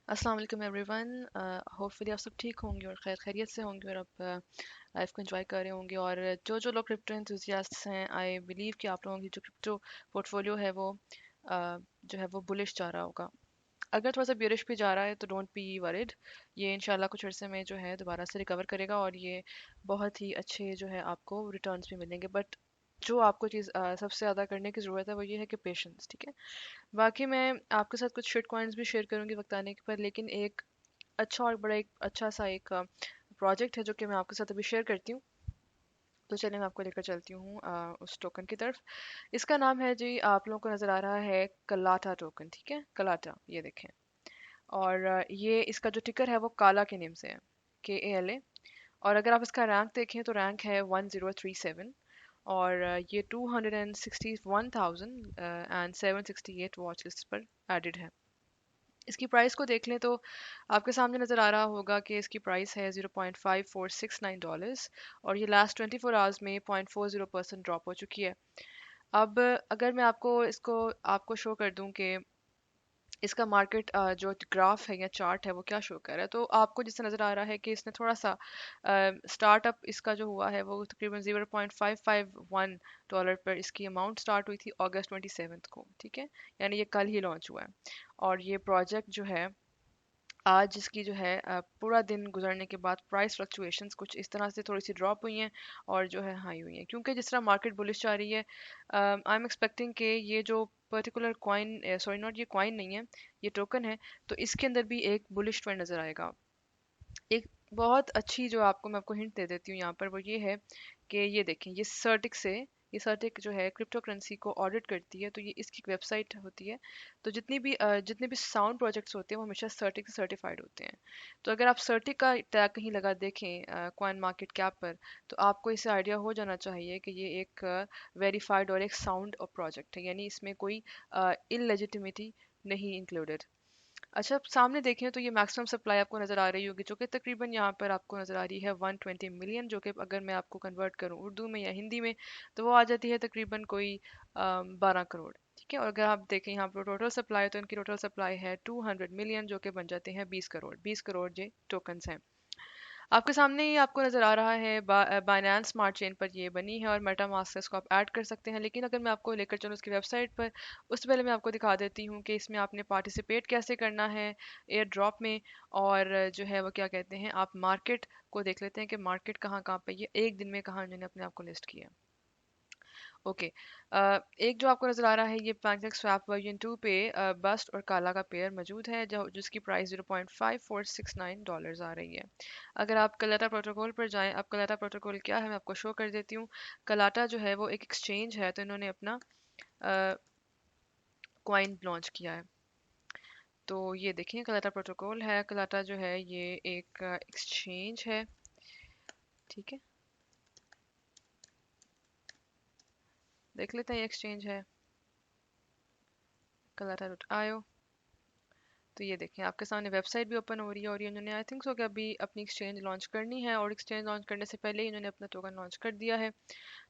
अस्सलाम वालेकुम everyone. Hopefully आप सब ठीक होंगे और खैर खैरियत से होंगे और आप लाइफ को एंजॉय कर रहे होंगे। और जो लोग क्रिप्टो एंथुसियास्ट्स हैं, आई बिलीव कि आप लोगों की जो क्रिप्टो पोर्टफोलियो है वो जो है वो बुलिश जा रहा होगा। अगर थोड़ा सा बेरिश भी जा रहा है तो डोंट बी वरिड। ये इंशाल्लाह कुछ अरसे में जो है दोबारा से रिकवर करेगा और ये बहुत ही अच्छे जो है आपको रिटर्न्स भी मिलेंगे। बट जो आपको चीज़ सबसे ज़्यादा करने की ज़रूरत है वो ये है कि पेशेंस, ठीक है। बाकी मैं आपके साथ कुछ शिट कॉइन्स भी शेयर करूंगी वक्त आने पर, लेकिन एक अच्छा और बड़ा एक अच्छा सा एक प्रोजेक्ट है जो कि मैं आपके साथ अभी शेयर करती हूँ। तो चलिए मैं आपको लेकर चलती हूँ उस टोकन की तरफ। इसका नाम है जी, आप लोगों को नज़र आ रहा है कलाटा टोकन, ठीक है, कलाटा, ये देखें। और ये इसका जो टिकर है वो काला के नेम से है, KALA। और अगर आप इसका रैंक देखें तो रैंक है 1037। और ये 261,768 वॉच लिस्ट पर एडिड है। इसकी प्राइस को देख लें तो आपके सामने नज़र आ रहा होगा कि इसकी प्राइस है $0.5469। और ये लास्ट 24 आवर्स में 0.40% ड्रॉप हो चुकी है। अब अगर मैं आपको इसको आपको शो कर दूं कि इसका मार्केट जो ग्राफ है या चार्ट है वो क्या शो कर रहा है, तो आपको जिससे नज़र आ रहा है कि इसने थोड़ा सा स्टार्टअप इसका जो हुआ है वो तकरीबन $0.551 पर इसकी अमाउंट स्टार्ट हुई थी अगस्त 27 को, ठीक है। यानी ये कल ही लॉन्च हुआ है। और ये प्रोजेक्ट जो है आज इसकी जो है पूरा दिन गुजरने के बाद प्राइस फ्लक्चुएशंस कुछ इस तरह से थोड़ी सी ड्रॉप हुई हैं और जो है हाई हुई हैं, क्योंकि जिस तरह मार्केट बुलिश जा रही है। आई एम एक्सपेक्टिंग कि ये जो पर्टिकुलर कॉइन, सॉरी नॉट, ये कॉइन नहीं है, ये टोकन है, तो इसके अंदर भी एक बुलिश ट्रेंड नज़र आएगा। एक बहुत अच्छी जो आपको मैं आपको हिंट दे देती हूँ यहाँ पर, वो ये है कि ये देखें, ये सर्टिक जो है क्रिप्टो करेंसी को ऑडिट करती है, तो ये इसकी वेबसाइट होती है। तो जितने भी साउंड प्रोजेक्ट्स होते हैं वो हमेशा सर्टिक से सर्टिफाइड होते हैं। तो अगर आप सर्टिक का टैग कहीं लगा देखें कॉइन मार्केट कैप पर, तो आपको इससे आइडिया हो जाना चाहिए कि ये एक वेरीफाइड और एक साउंड प्रोजेक्ट है, यानी इसमें कोई इलेजिटिमिटी नहीं इंक्लूडेड। अच्छा, आप सामने देखें तो ये मैक्सिमम सप्लाई आपको नज़र आ रही होगी, जो कि तकरीबन यहाँ पर आपको नज़र आ रही है 120 मिलियन, जो कि अगर मैं आपको कन्वर्ट करूँ उर्दू में या हिंदी में तो वो आ जाती है तकरीबन कोई 12 करोड़, ठीक है। और अगर आप देखें यहाँ पर टोटल सप्लाई, तो इनकी टोटल सप्लाई है 200 मिलियन, जो कि बन जाते हैं 20 करोड़। 20 करोड़ ये टोकन्स हैं। आपके सामने ही आपको नज़र आ रहा है बाइनेंस स्मार्ट चेन पर ये बनी है और मेटामास्क से इसको आप ऐड कर सकते हैं। लेकिन अगर मैं आपको लेकर चलूँ उसकी वेबसाइट पर, उससे पहले मैं आपको दिखा देती हूँ कि इसमें आपने पार्टिसिपेट कैसे करना है एयर ड्रॉप में। और जो है वो क्या कहते हैं, आप मार्केट को देख लेते हैं कि मार्केट कहाँ कहाँ पे ये एक दिन में कहाँ इन्होंने अपने आप को लिस्ट किया। ओके। एक जो आपको नज़र आ रहा है ये पैंकेक स्वैप वर्जन 2 पे बस्ट और काला का पेयर मौजूद है, जो जिसकी प्राइस $0.5469 आ रही है। अगर आप कलाटा प्रोटोकॉल पर जाएं, अब कलाटा प्रोटोकॉल क्या है मैं आपको शो कर देती हूँ। कलाटा जो है वो एक एक्सचेंज है, तो इन्होंने अपना कॉइन लॉन्च किया है। तो ये देखिए कलाटा प्रोटोकॉल है। कलाटा जो है ये एक एक्सचेंज है, ठीक है। देख लेते हैं ये एक्सचेंज है कलाटा.io। तो ये देखें आपके सामने वेबसाइट भी ओपन हो रही है और ये इन्होंने आई थिंक सो कि अभी अपनी एक्सचेंज लॉन्च करनी है, और एक्सचेंज लॉन्च करने से पहले ही इन्होंने अपना टोकन लॉन्च कर दिया है,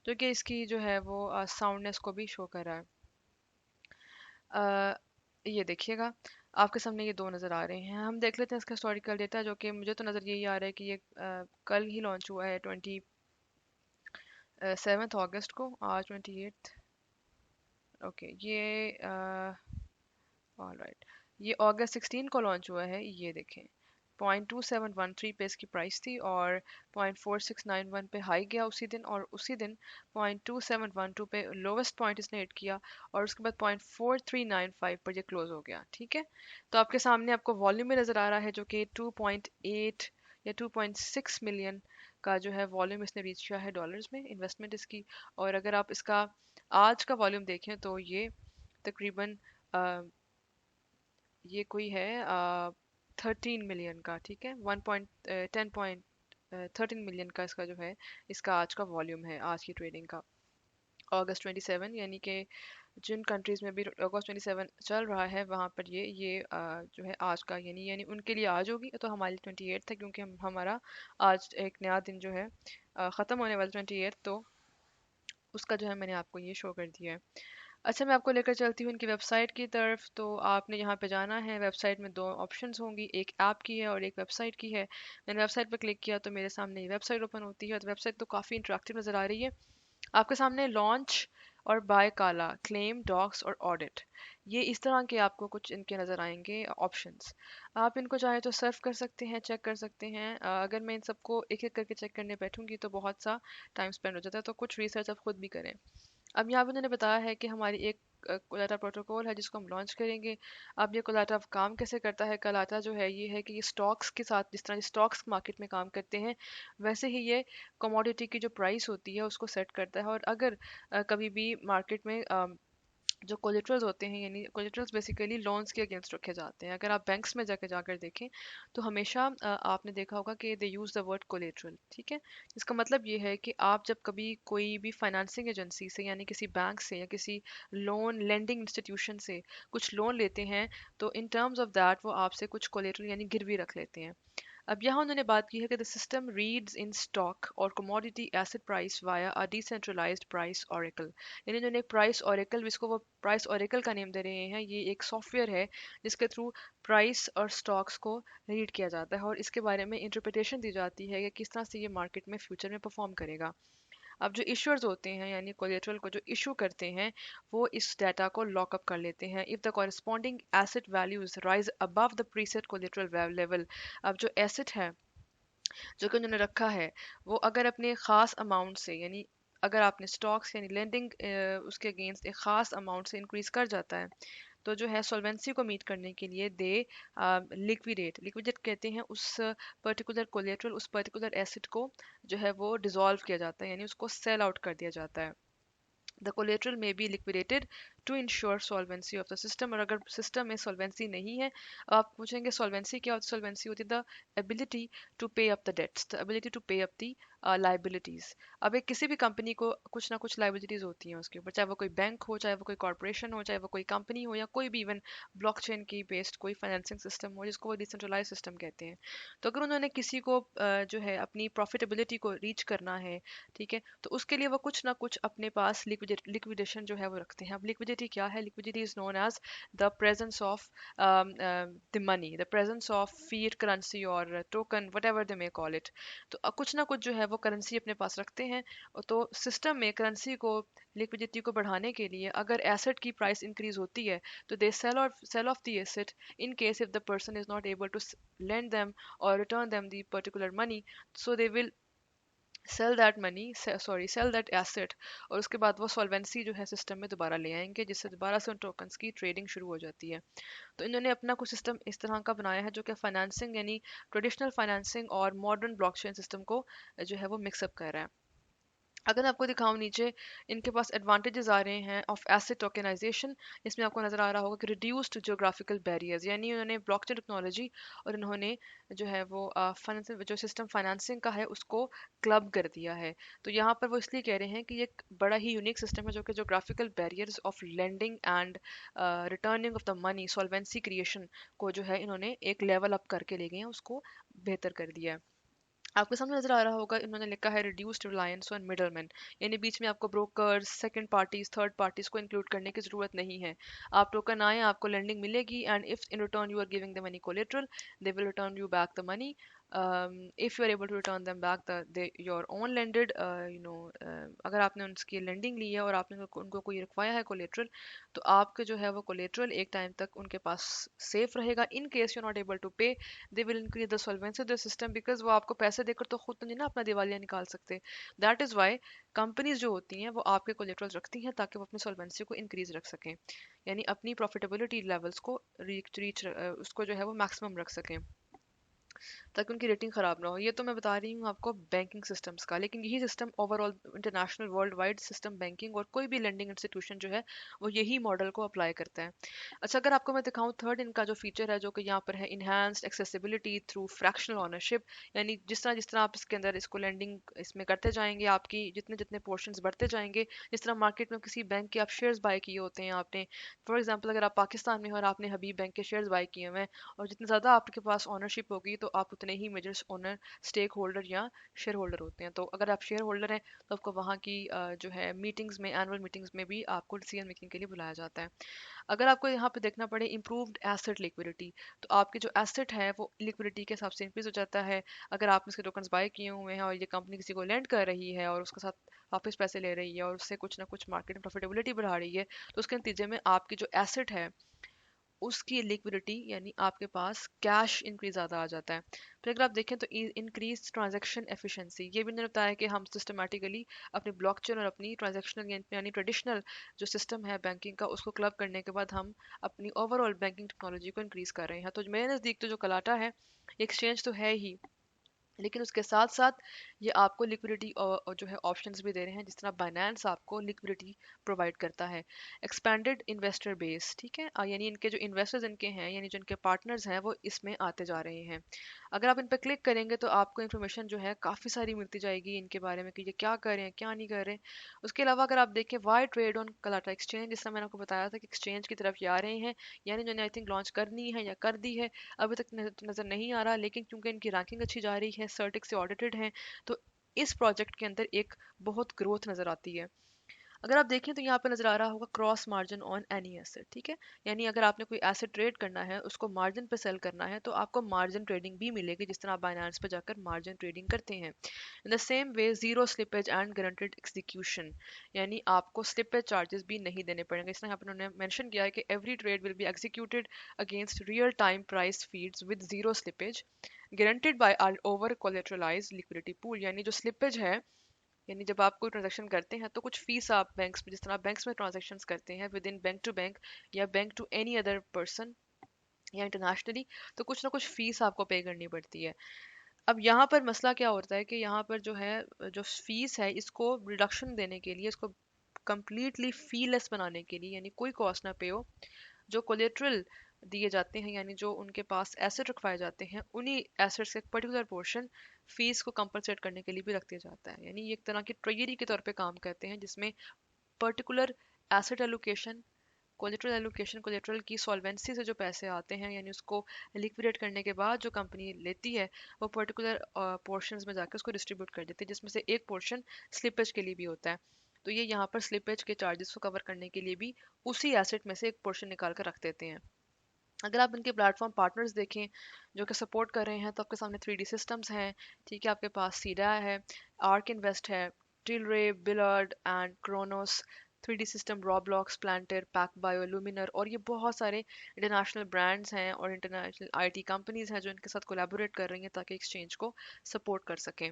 जो कि इसकी जो है वो साउंडनेस को भी शो कर रहा है। ये देखिएगा आपके सामने ये दो नज़र आ रहे हैं। हम देख लेते हैं इसका हिस्टोरिकल डेटा, जो कि मुझे तो नज़र यही आ रहा है कि ये कल ही लॉन्च हुआ है 27 अगस्त को, आज 28। ओके, ये ऑलराइट, ये अगस्त 16 को लॉन्च हुआ है। ये देखें 0.2713 पे इसकी प्राइस थी और 0.4691 पे हाई गया उसी दिन, और उसी दिन 0.2712 पे लोवेस्ट पॉइंट इसने हिट किया, और उसके बाद 0.4395 पर ये क्लोज हो गया, ठीक है। तो आपके सामने आपको वॉल्यूम में नज़र आ रहा है, जो कि 2.8 या 2.6 मिलियन का जो है वॉल्यूम इसने रीच किया है डॉलर्स में इन्वेस्टमेंट इसकी। और अगर आप इसका आज का वॉल्यूम देखें तो ये तकरीबन ये कोई है 13 मिलियन का, ठीक है। 13 मिलियन का इसका जो है इसका आज का वॉल्यूम है, आज की ट्रेडिंग का। अगस्त 27, यानी कि जिन कंट्रीज में भी अगस्त 27 चल रहा है वहाँ पर ये जो है आज का, यानी यानी उनके लिए आज होगी, तो हमारी 28 है, क्योंकि हमारा आज एक नया दिन जो है ख़त्म होने वाला 28, तो उसका जो है मैंने आपको ये शो कर दिया है। अच्छा, मैं आपको लेकर चलती हूँ इनकी वेबसाइट की तरफ। तो आपने यहाँ पे जाना है। वेबसाइट में दो ऑप्शंस होंगी, एक ऐप की है और एक वेबसाइट की है। मैंने वेबसाइट पर क्लिक किया तो मेरे सामने ये वेबसाइट ओपन होती है। तो वेबसाइट तो काफ़ी इंटरेक्टिव नज़र आ रही है। आपके सामने लॉन्च और बाय काला, क्लेम, डॉक्स और ऑडिट, ये इस तरह के आपको कुछ इनके नज़र आएंगे ऑप्शंस। आप इनको चाहे तो सर्व कर सकते हैं, चेक कर सकते हैं। अगर मैं इन सबको एक एक करके चेक करने बैठूंगी तो बहुत सा टाइम स्पेंड हो जाता है, तो कुछ रिसर्च आप खुद भी करें। अब यहाँ पे उन्होंने बताया है कि हमारी एक कोलाटा प्रोटोकॉल है जिसको हम लॉन्च करेंगे। अब ये कोलाटा काम कैसे करता है? कोलाटा जो है ये है कि ये स्टॉक्स के साथ, जिस तरह स्टॉक्स मार्केट में काम करते हैं, वैसे ही ये कमोडिटी की जो प्राइस होती है उसको सेट करता है। और अगर कभी भी मार्केट में जो कोलेटरल्स होते हैं, यानी कोलेटरल्स बेसिकली लोन्स के अगेंस्ट रखे जाते हैं। अगर आप बैंक्स में जाकर जाकर देखें तो हमेशा आपने देखा होगा कि दे यूज़ द वर्ड कोलेटरल, ठीक है। इसका मतलब ये है कि आप जब कभी कोई भी फाइनेंसिंग एजेंसी से, यानी किसी बैंक से या किसी लोन लेंडिंग इंस्टीट्यूशन से कुछ लोन लेते हैं, तो इन टर्म्स ऑफ दैट वो आपसे कुछ कोलेटरल यानी गिरवी रख लेते हैं। अब यहाँ उन्होंने बात की है कि the system reads in stock और कमोडिटी एसेट प्राइस वाया अ डिसेंट्रलाइज्ड प्राइस ऑरेकल। यानी उन्होंने एक प्राइस ऑरेकल, जिसको वो प्राइस ऑरेकल का नेम दे रहे हैं, ये एक सॉफ्टवेयर है जिसके थ्रू प्राइस और स्टॉक्स को रीड किया जाता है और इसके बारे में इंटरप्रिटेशन दी जाती है कि किस तरह से ये मार्केट में फ्यूचर में परफॉर्म करेगा। अब जो इश्यूअर्स होते हैं यानी कोलेटरल को जो इशू करते हैं, वो इस डाटा को लॉकअप कर लेते हैं। If the corresponding asset values rise above the preset collateral level. अब जो एसेट है जो कि उन्होंने रखा है, वो अगर अपने ख़ास अमाउंट से, यानी अगर आपने स्टॉक्स यानी लेंडिंग उसके अगेंस्ट एक ख़ास अमाउंट से इंक्रीज कर जाता है, तो जो है सॉल्वेंसी को मीट करने के लिए दे लिक्विडेट लिक्विडेट कहते हैं उस पर्टिकुलर कोलेटरल, उस पर्टिकुलर एसेट को जो है वो डिसॉल्व किया जाता है, यानी उसको सेल आउट कर दिया जाता है। The collateral may be liquidated to ensure solvency of the system. और अगर सिस्टम में सॉल्वेंसी नहीं है, अब आप पूछेंगे सॉल्वेंसी क्या होती है? सॉल्वेंसी होती है the ability to pay up the debts, the ability to pay up the liabilities. अब एक किसी भी कंपनी को कुछ ना कुछ लाइबिलिटीज होती हैं उसके ऊपर, चाहे वो कोई बैंक हो, चाहे वो कोई कॉर्पोरेशन हो, चाहे वो कोई कंपनी हो, या कोई भी इवन ब्लॉकचेन की बेस्ड कोई फाइनेंसिंग सिस्टम हो जिसको वो डिसेंट्रलाइज सिस्टम कहते हैं। तो अगर उन्होंने किसी को जो है अपनी प्रॉफिटेबिलिटी को रीच करना है, ठीक है, तो उसके लिए वो कुछ ना कुछ अपने पास लिक्विडेशन जो है वो रखते हैं। अब लिक्विडिटी क्या है? Liquidity is known as the presence of the money, the presence of fiat currency और token, whatever they may call it. तो कुछ ना कुछ जो है वो करेंसी अपने पास रखते हैं। तो सिस्टम में करेंसी को, लिक्विडिटी को बढ़ाने के लिए अगर एसेट की प्राइस इंक्रीज होती है, तो they sell of the asset in case if the person is not able to lend them or return them the particular money, so they will sell that money, sorry sell that asset. और उसके बाद वो solvency जो है system में दोबारा ले आएंगे, जिससे दोबारा से उन टोकन्स की ट्रेडिंग शुरू हो जाती है। तो इन्होंने अपना कुछ सिस्टम इस तरह का बनाया है जो कि फाइनेंसिंग यानी ट्रेडिशनल फाइनेंसिंग और मॉडर्न ब्लॉकचेन सिस्टम को जो है वो मिक्सअप कर रहा है। अगर मैं आपको दिखाऊं नीचे, इनके पास एडवांटेजेस आ रहे हैं ऑफ एसेट टोकनाइजेशन। इसमें आपको नजर आ रहा होगा कि रिड्यूस्ड ज्योग्राफिकल बैरियर्स, यानी उन्होंने ब्लॉकचेन टेक्नोलॉजी और इन्होंने जो है वो फाइनेंस जो सिस्टम फाइनेंसिंग का है उसको क्लब कर दिया है। तो यहाँ पर वो इसलिए कह रहे हैं कि ये एक बड़ा ही यूनिक सिस्टम है जो कि geographical barriers of lending and returning of the money, solvency creation को जो है इन्होंने एक लेवल अप करके ले गए हैं, उसको बेहतर कर दिया है। आपके सामने नजर आ रहा होगा इन्होंने लिखा है रिड्यूस्ड रिलायंस ऑन मिडलमैन, यानी बीच में आपको brokers, second parties, third parties को इंक्लूड करने की जरूरत नहीं है। आप टोकन आए, आपको लेंडिंग मिलेगी, and if in return you are giving the money collateral, they will return you back the money. If you are able to return them back the your own lended अगर आपने उनकी lending ली है और आपने उनको कोई रखवाया है कोलेटरल, तो आपके जो है वो कोलेटरल एक टाइम तक उनके पास सेफ रहेगा। In case you not able to pay, they will increase the solvency of the system, because वो आपको पैसे देकर तो खुद तो नहीं ना अपना दिवालिया निकाल सकते। दैट इज वाई कंपनीज जो होती हैं वो आपके कोलेटरल रखती हैं ताकि वो अपनी सॉल्वेंसी को इंक्रीज रख सकें, यानी अपनी प्रॉफिटेबिलिटी लेवल्स को रीच उसको जो है वो मैक्सिमम रख सकें ताकि उनकी रेटिंग ख़राब ना हो। ये तो मैं बता रही हूँ आपको बैंकिंग सिस्टम्स का, लेकिन यही system overall international world wide system banking और कोई भी लेंडिंग इंस्टीट्यूशन जो है वो यही मॉडल को अप्लाई करता है। अच्छा, अगर आपको मैं दिखाऊँ थर्ड इनका जो फीचर है जो कि यहाँ पर है enhanced accessibility through fractional ownership, यानी जिस तरह आप इसके अंदर इसको लेंडिंग इसमें करते जाएंगे, आपकी जितने जितने पोर्शंस बढ़ते जाएंगे, जिस तरह मार्केट में किसी बैंक के आप शेयर्स बाय किए होते हैं आपने, फॉर एग्जाम्पल अगर आप पाकिस्तान में हो और आपने हबीब बैंक के शेयर्स बाय किए हुए हैं, और जितनी ज़्यादा आपके पास ऑनरशिप होगी तो आप उतने ही मेजर ओनर, स्टेक होल्डर या शेयर होल्डर होते हैं। तो अगर आप शेयर होल्डर हैं तो आपको वहाँ की जो है मीटिंग्स में, एनुअल मीटिंग्स में भी आपको डिसीजन मेकिंग के लिए बुलाया जाता है। अगर आपको यहाँ पे देखना पड़े इम्प्रूव्ड एसेट लिक्विडिटी, तो आपके जो एसेट है वो लिक्विडिटी के हिसाब से इंक्रीज हो जाता है। अगर आपने इसके टोकन्स बाय किए हुए हैं और ये कंपनी किसी को लेंड कर रही है और उसके साथ वापस पैसे ले रही है और उससे कुछ ना कुछ मार्केट में प्रॉफिटेबिलिटी बढ़ा रही है, तो उसके नतीजे में आपकी जो एसेट है उसकी लिक्विडिटी यानी आपके पास कैश इंक्रीज ज़्यादा आ जाता है। फिर अगर आप देखें तो इंक्रीज ट्रांजैक्शन एफिशिएंसी, ये भी मैंने बताया कि हम सिस्टमेटिकली अपनी ब्लॉकचेन और अपनी ट्रांजैक्शनल यानी ट्रेडिशनल जो सिस्टम है बैंकिंग का उसको क्लब करने के बाद हम अपनी ओवरऑल बैंकिंग टेक्नोलॉजी को इंक्रीज कर रहे हैं। तो मेरे नज़दीक तो जो कलाटा है एक्सचेंज तो है ही, लेकिन उसके साथ साथ ये आपको लिक्विडिटी और जो है ऑप्शंस भी दे रहे हैं, जिस तरह बाइनेंस आपको लिक्विडिटी प्रोवाइड करता है। एक्सपेंडेड इन्वेस्टर बेस, ठीक है, यानी इनके जो इन्वेस्टर्स इनके हैं यानी जो इनके पार्टनर्स हैं वो इसमें आते जा रहे हैं। अगर आप इन पर क्लिक करेंगे तो आपको इन्फॉर्मेशन जो है काफ़ी सारी मिलती जाएगी इनके बारे में कि ये क्या कर रहे हैं क्या नहीं कर रहे हैं। उसके अलावा अगर आप देखें वाई ट्रेड ऑन कलाटा एक्सचेंज, जिस तरह मैंने आपको बताया था कि एक्सचेंज की तरफ ये आ रहे हैं, यानी जो आई थिंक लॉन्च करनी है या कर दी है, अभी तक नज़र नहीं आ रहा, लेकिन क्योंकि इनकी रैंकिंग अच्छी जा रही है, सर्टिक से ऑडिटेड हैं, तो इस प्रोजेक्ट के अंदर एक बहुत ग्रोथ नज़र आती है। अगर आप देखें तो यहाँ पे नजर आ रहा होगा cross margin on any asset, ठीक है, यानी अगर आपने कोई एसेट ट्रेड करना है उसको मार्जिन पे सेल करना है तो आपको मार्जिन ट्रेडिंग भी मिलेगी, जिस तरह आप बाइनेंस पे जाकर मार्जिन ट्रेडिंग करते हैं। In the same way zero slippage and guaranteed execution, यानी आपको स्लिपेज चार्जेस भी नहीं देने पड़ेंगे। इस तरह यहाँ पे उन्होंने मेंशन किया है कि every trade will be executed against real time price feeds with zero slippage guaranteed by our over collateralized liquidity pool, यानी जो स्लिपेज है, यानी जब आप कोई ट्रांजैक्शन करते हैं तो कुछ फीस आप बैंक्स में, जिस तरह बैंक्स में ट्रांजैक्शन करते हैं within bank to bank या bank to any other person या इंटरनेशनली, तो कुछ ना कुछ फीस आपको पे करनी पड़ती है। अब यहाँ पर मसला क्या होता है कि यहाँ पर जो है जो फीस है इसको रिडक्शन देने के लिए, इसको कम्प्लीटली फीलेस बनाने के लिए, यानी कोई कॉस्ट ना पे हो, जो कोलेट्रल दिए जाते हैं यानी जो उनके पास एसेट रखवाए जाते हैं उन्हीं एसेट्स का एक पर्टिकुलर पोर्शन फीस को कंपनसेट करने के लिए भी रख दिया जाता है। यानी ये एक तरह की ट्रेजरी के तौर पे काम करते हैं, जिसमें particular asset allocation, collateral allocation, collateral की सॉल्वेंसी से जो पैसे आते हैं यानी उसको लिक्विडेट करने के बाद जो कंपनी लेती है वो पर्टिकुलर पोर्शंस में जाकर उसको डिस्ट्रीब्यूट कर देती है, जिसमें से एक पोर्शन स्लिपेज के लिए भी होता है। तो ये यहाँ पर स्लिपेज के चार्जेस को कवर करने के लिए भी उसी एसेट में से एक पोर्शन निकाल कर रख देते हैं। अगर आप इनके प्लेटफॉर्म पार्टनर्स देखें जो कि सपोर्ट कर रहे हैं तो आपके सामने 3D सिस्टम्स हैं, ठीक है, आपके पास सीडा है, आर्क इन्वेस्ट है, Tilray, Ballard and Cronos, 3D system, Roblox, Planter, PacBio, Luminar, और ये बहुत सारे इंटरनेशनल ब्रांड्स हैं और इंटरनेशनल आईटी कंपनीज हैं जो इनके साथ कोलैबोरेट कर रही हैं ताकि एक्सचेंज को सपोर्ट कर सकें।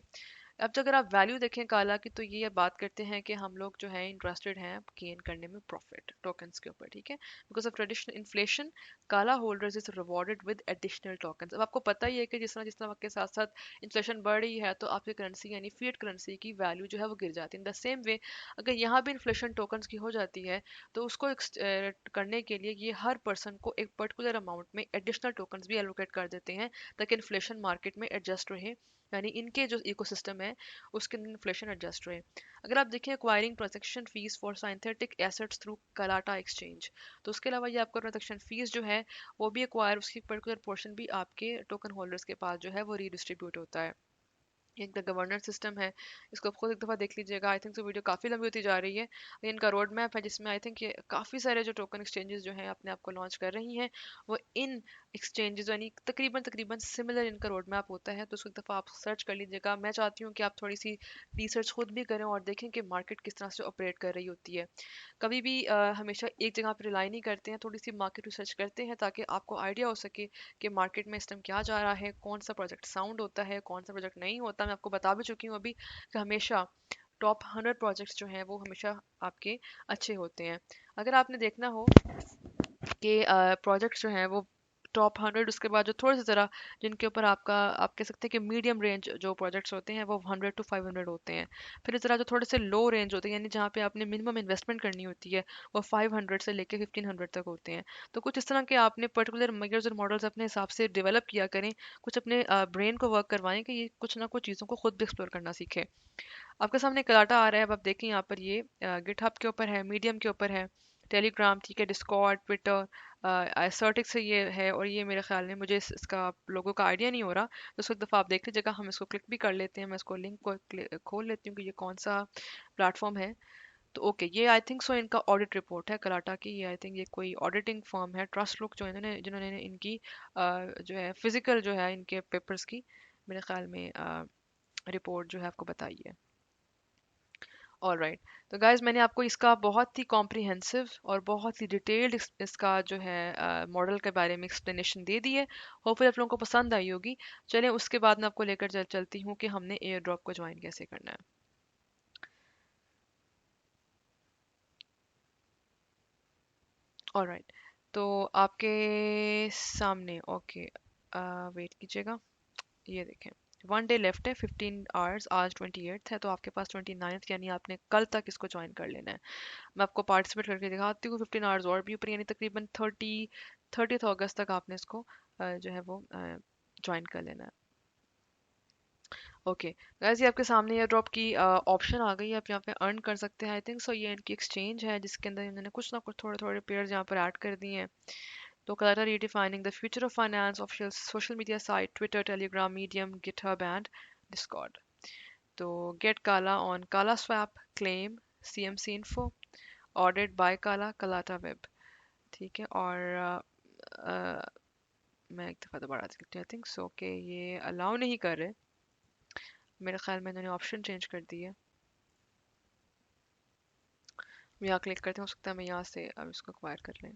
अब जो अगर आप वैल्यू देखें काला की, तो ये बात करते हैं कि हम लोग जो है इंटरेस्टेड हैं गेन करने में प्रॉफिट टोकन्स के ऊपर, ठीक है, बिकॉज ऑफ ट्रेडिशनल इन्फ्लेशन काला holders is rewarded with additional tokens. अब आपको पता ही है कि जिस तरह वक्त के साथ साथ इन्फ्लेशन बढ़ रही है तो आपकी करेंसी यानी फिएट करेंसी की वैल्यू जो है वो गिर जाती है। इन द सेम वे अगर यहाँ भी इन्फ्लेशन टोकन्स की हो जाती है तो उसको करने के लिए ये हर पर्सन को एक पर्टिकुलर अमाउंट में एडिशनल टोकन्स भी एलोकेट कर देते हैं ताकि इन्फ्लेशन मार्केट में एडजस्ट रहे, यानी इनके जो इकोसिस्टम है उसके अंदर इन्फ्लेशन एडजस्ट रहे। अगर आप देखें acquiring transaction fees for synthetic assets through Kalata exchange, तो उसके अलावा ये आपका ट्रांजैक्शन फीस जो है वो भी एक्वायर, उसकी पर्टिकुलर पोर्शन भी आपके टोकन होल्डर्स के पास जो है वो रीडिस्ट्रीब्यूट होता है। एक द गवर्नर सिस्टम है, इसको आप खुद एक दफ़ा देख लीजिएगा। आई थिंक सो वीडियो काफ़ी लंबी होती जा रही है। ये इनका रोड मैप है जिसमें आई थिंक ये काफ़ी सारे जो टोकन एक्सचेंजेस जो हैं अपने आप को लॉन्च कर रही हैं, वो इन एक्सचेंजेस यानी तकरीबन तकरीबन सिमिलर इनका रोड मैप होता है, तो उसको एक दफ़ा आप सर्च कर लीजिएगा। मैं चाहती हूँ कि आप थोड़ी सी रिसर्च खुद भी करें और देखें कि मार्केट किस तरह से ऑपरेट कर रही होती है। कभी भी हमेशा एक जगह पर रिलाई नहीं करते हैं, थोड़ी सी मार्केट रिसर्च करते हैं ताकि आपको आइडिया हो सके कि मार्केट में इस टाइम क्या जा रहा है, कौन सा प्रोजेक्ट साउंड होता है, कौन सा प्रोजेक्ट नहीं होता। मैं आपको बता भी चुकी हूँ अभी कि हमेशा टॉप 100 प्रोजेक्ट्स जो हैं वो हमेशा आपके अच्छे होते हैं। अगर आपने देखना हो कि प्रोजेक्ट्स जो हैं वो टॉप 100, उसके बाद जो थोड़े से ज़रा जिनके ऊपर आपका आप कह सकते हैं कि मीडियम रेंज जो प्रोजेक्ट्स होते हैं वो 100 to 500 होते हैं। फिर इस तरह जो थोड़े से लो रेंज होते हैं यानी जहाँ पे आपने मिनिमम इन्वेस्टमेंट करनी होती है वो 500 से लेके 1500 तक होते हैं। तो कुछ इस तरह के आपने पर्टिकुलर मेजर्स और मॉडल्स अपने हिसाब से डेवलप किया करें, कुछ अपने ब्रेन को वर्क करवाएं कि ये कुछ ना कुछ चीज़ों को खुद भी एक्सप्लोर करना सीखें। आपके सामने कलाटा आ रहा है, अब आप देखें यहाँ पर ये गिटहब के ऊपर है, मीडियम के ऊपर है, टेलीग्राम, ठीक है, डिस्कॉर्ड, ट्विटर, सर्टिक से ये है। और ये मेरे ख्याल में, मुझे इसका लोगों का आइडिया नहीं हो रहा, तो उसको एक दफ़ा आप देख लीजिएगा। हम इसको क्लिक भी कर लेते हैं, मैं इसको लिंक को खोल लेती हूँ कि ये कौन सा प्लेटफॉर्म है। तो ओके, ये आई थिंक सो इनका ऑडिट रिपोर्ट है कलाटा की। ये आई थिंक ये कोई ऑडिटिंग फर्म है, ट्रस्ट लुक, जो इन्होंने जिन्होंने इनकी जो है फिजिकल जो है इनके पेपर्स की मेरे ख्याल में रिपोर्ट जो है आपको बताई है। ऑल राइट, तो गाइज मैंने आपको इसका बहुत ही कॉम्प्रिहेंसिव और बहुत ही डिटेल्ड इसका जो है मॉडल के बारे में एक्सप्लेनेशन दे दी है। होपफुली आप लोगों को पसंद आई होगी। चलें उसके बाद मैं आपको लेकर चलती हूँ कि हमने एयर ड्रॉप को ज्वाइन कैसे करना है। ऑल राइट, तो आपके सामने, ओके, वेट कीजिएगा, ये देखें, 1 डे लेफ्ट है, 15 आवर्स, आज 28 है, तो आपके पास 29 यानी आपने कल तक इसको ज्वाइन कर लेना है। मैं आपको पार्टिसिपेट करके दिखाती हूँ। 15 आवर्स और भी ऊपर, यानी तकरीबन 30 अगस्त तक आपने इसको जो है वो ज्वाइन कर लेना है। ओके गाइस, ये आपके सामने एयर ड्रॉप की ऑप्शन आ गई है, आप यहाँ पे अर्न कर सकते हैं। आई थिंक सो ये इनकी एक्सचेंज है जिसके अंदर इन्होंने कुछ ना कुछ थोड़े थोड़े पेयर्स यहाँ पर ऐड कर दिए हैं। तो colour redefining the future of finance, official social media site, Twitter, Telegram, medium, GitHub and Discord. तो गेट काला ऑन काला swap, claim CMC info, ordered bye काला, कलाटा वेब, ठीक है। और मैं एक दफ़ा दोबारा देख लेती हूँ। आई थिंक सो कि ये अलाउ नहीं कर रहे, मेरे ख्याल में इन्होंने ऑप्शन चेंज कर दी है। मैं यहाँ क्लिक करती हूँ, हो सकता है मैं यहाँ से अब इसको एक्वायर कर लें।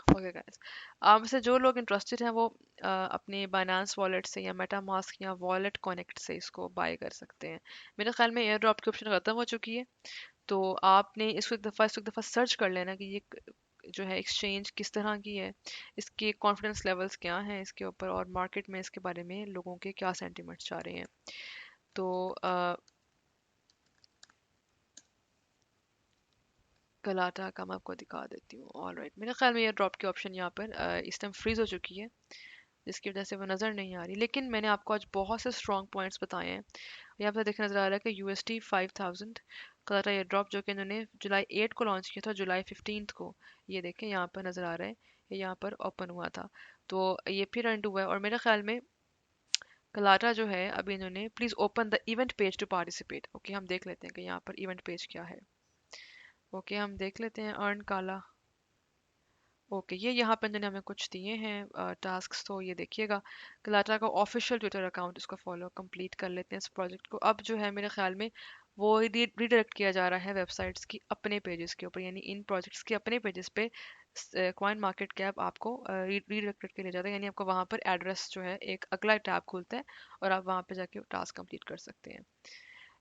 ओके गाइस, आप से जो लोग इंटरेस्टेड हैं वो अपने बाइनेंस वॉलेट से या मेटामास्क या वॉलेट कनेक्ट से इसको बाय कर सकते हैं। मेरे ख्याल में एयर ड्रॉप की ऑप्शन ख़त्म हो चुकी है, तो आपने इसको एक दफ़ा सर्च कर लेना कि ये जो है एक्सचेंज किस तरह की है, इसके कॉन्फिडेंस लेवल्स क्या हैं इसके ऊपर, और मार्केट में इसके बारे में लोगों के क्या सेंटिमेंट्स जा रहे हैं। तो कलाटा का मैं आपको दिखा देती हूँ। ऑल राइट, मेरे ख्याल में ये ड्रॉप की ऑप्शन यहाँ पर इस टाइम फ्रीज हो चुकी है, जिसकी वजह से वो नज़र नहीं आ रही। लेकिन मैंने आपको आज बहुत से स्ट्रॉन्ग पॉइंट्स बताए हैं। यहाँ पर देखने नजर आ रहा है कि USD 5000 कलर ये ड्रॉप, जो कि इन्होंने जुलाई 8 को लॉन्च किया था, जुलाई 15 को, ये देखें यहाँ पर नज़र आ रहा है, ये यहाँ पर ओपन हुआ था। तो ये फिर एंड हुआ है, और मेरे ख्याल में कलाटा जो है अभी इन्होंने, please open the event page to participate. Okay, हम देख लेते हैं कि यहाँ पर इवेंट पेज क्या है। ओके, हम देख लेते हैं अर्न काला। ओके, ये यहाँ पर इन्होंने हमें कुछ दिए हैं टास्क, तो ये देखिएगा, कलाटा का ऑफिशियल ट्विटर अकाउंट, इसको फॉलो कंप्लीट कर लेते हैं इस प्रोजेक्ट को। अब जो है मेरे ख्याल में वो रीडायरेक्ट किया जा रहा है वेबसाइट्स की अपने पेजेस के ऊपर, यानी इन प्रोजेक्ट्स के अपने पेजेस पे कॉइन मार्केट कैप आपको रीडायरेक्ट करके ले जाता है, यानी आपको वहाँ पर एड्रेस जो है एक अगला टैब खुलता है, और आप वहाँ पे जाके टास्क कंप्लीट कर सकते हैं।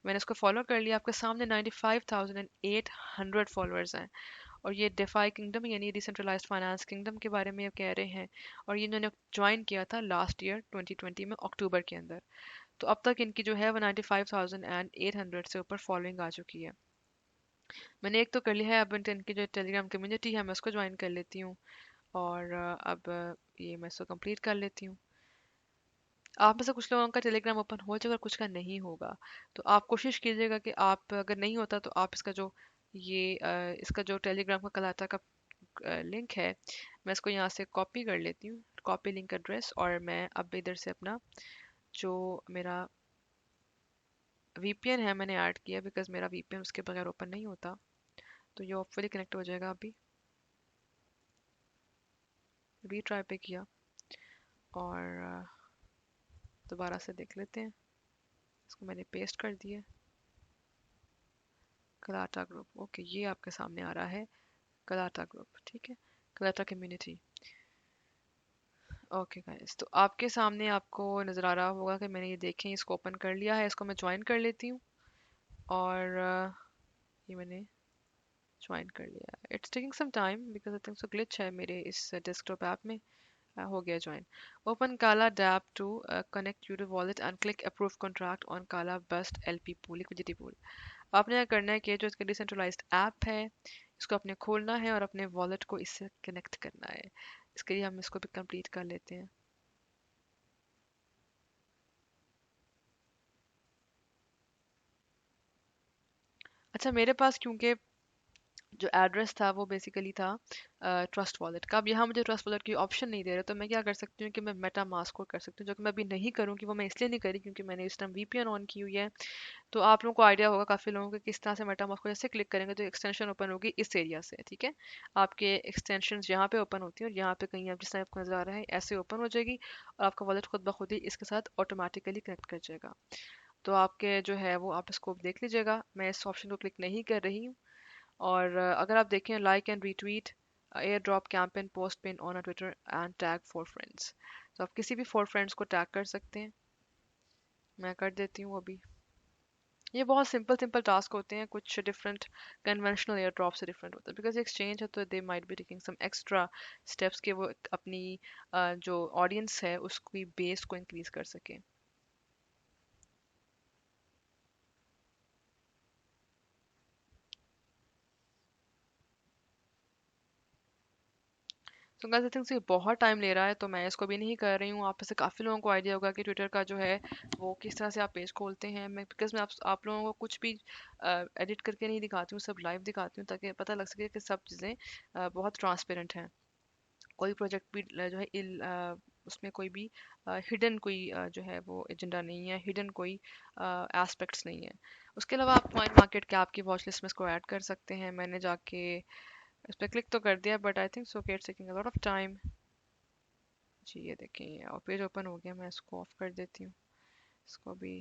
मैंने इसको फॉलो कर लिया, आपके सामने 95,800 फॉलोअर्स हैं। और ये डेफाई किंगडम यानी डिसेंट्रलाइज्ड फाइनेंस किंगडम के बारे में ये कह रहे हैं, और ये इन्होंने ज्वाइन किया था लास्ट ईयर 2020 में अक्टूबर के अंदर। तो अब तक इनकी जो है वो 95,800 से ऊपर फॉलोइंग आ चुकी है। मैंने एक तो कर लिया है, अब इनकी जो टेलीग्राम कम्युनिटी है मैं उसको ज्वाइन कर लेती हूँ। और अब ये मैं इसको कंप्लीट कर लेती हूँ। आप में से कुछ लोगों का टेलीग्राम ओपन हो जाएगा और कुछ का नहीं होगा, तो आप कोशिश कीजिएगा कि आप, अगर नहीं होता तो आप इसका जो इसका जो टेलीग्राम का कलाटा का लिंक है, मैं इसको यहाँ से कॉपी कर लेती हूँ, कॉपी लिंक एड्रेस, और मैं अब इधर से अपना जो मेरा VPN है मैंने ऐड किया, बिकॉज मेरा VPN उसके बगैर ओपन नहीं होता। तो ये होपफुली कनेक्ट हो जाएगा। अभी रीट्राई पे किया, और दोबारा से देख लेते हैं। इसको मैंने पेस्ट कर दिया, कलाटा ग्रुप। ओके, ये आपके सामने आ रहा है, कलाटा ग्रुप, ठीक है, कलाटा कम्युनिटी। ओके गाइस, तो आपके सामने आपको नज़र आ रहा होगा कि मैंने ये देखें इसको ओपन कर लिया है, इसको मैं ज्वाइन कर लेती हूँ। और ये मैंने ज्वाइन कर लिया है। It's taking some time because I think so glitch है मेरे इस डेस्कटॉप ऐप में। हो गया join. Open Kala dapp to connect your wallet and click approve contract on Kala best LP pool, liquidity pool. आपने क्या करना है कि जो इसका डिसेंट्रलाइज्ड ऐप है इसको आपने खोलना है और अपने वॉलेट को इससे कनेक्ट करना है। इसके लिए हम इसको भी कंप्लीट कर लेते हैं। अच्छा, मेरे पास क्योंकि जो एड्रेस था वो बेसिकली था ट्रस्ट वॉलेट का। अब यहाँ मुझे ट्रस्ट वॉलेट की ऑप्शन नहीं दे रहे, तो मैं क्या कर सकती हूँ कि मैं मेटा मास्क को कर सकती हूँ, जो कि मैं अभी नहीं करूँगी। वो मैं इसलिए नहीं करी क्योंकि मैंने इस टाइम वीपीएन ऑन की हुई है। तो आप लोगों को आइडिया होगा काफ़ी लोगों को किस तरह से मेटामास्क को जैसे क्लिक करेंगे तो एक्सटेंशन ओपन होगी इस एरिया से, ठीक है। आपके एक्सटेंशन यहाँ पे ओपन होती है और यहाँ पे कहीं आप जिस तरह आपको नजर आ रहा है ऐसे ओपन हो जाएगी, और आपका वॉलेट खुद ब खुद ही इसके साथ ऑटोमेटिकली कनेक्ट कर जाएगा। तो आपके जो है वो आप इसको देख लीजिएगा, मैं इस ऑप्शन को क्लिक नहीं कर रही हूँ। और अगर आप देखें like and retweet air drop campaign post pin on Twitter and tag for friends, तो आप किसी भी फोर फ्रेंड्स को टैग कर सकते हैं। मैं कर देती हूँ अभी। ये बहुत सिंपल सिंपल टास्क होते हैं, कुछ डिफरेंट कन्वेंशनल एयर ड्रॉप से डिफरेंट होता है, बिकॉज एक्सचेंज है तो they might be taking some extra steps के वो अपनी जो ऑडियंस है उसकी बेस को इंक्रीज कर सके। तो गाइस आई थिंक ये बहुत टाइम ले रहा है, तो मैं इसको भी नहीं कर रही हूँ। आप में से काफ़ी लोगों को आइडिया होगा कि ट्विटर का जो है वो किस तरह से आप पेज खोलते हैं। मैं बिकॉज मैं आप लोगों को कुछ भी एडिट करके नहीं दिखाती हूँ, सब लाइव दिखाती हूँ ताकि पता लग सके कि सब चीज़ें बहुत ट्रांसपेरेंट हैं। कोई प्रोजेक्ट भी जो है उसमें कोई भी हिडन कोई जो है वो एजेंडा नहीं है, हिडन कोई एस्पेक्ट्स नहीं है। उसके अलावा आप कॉइन मार्केट कैप की वॉच लिस्ट में इसको ऐड कर सकते हैं। मैंने जाके इस पर क्लिक तो कर दिया, but I think so it's taking a lot of time. जी ये देखें और पेज ओपन हो गया, मैं इसको ऑफ कर देती हूँ, इसको भी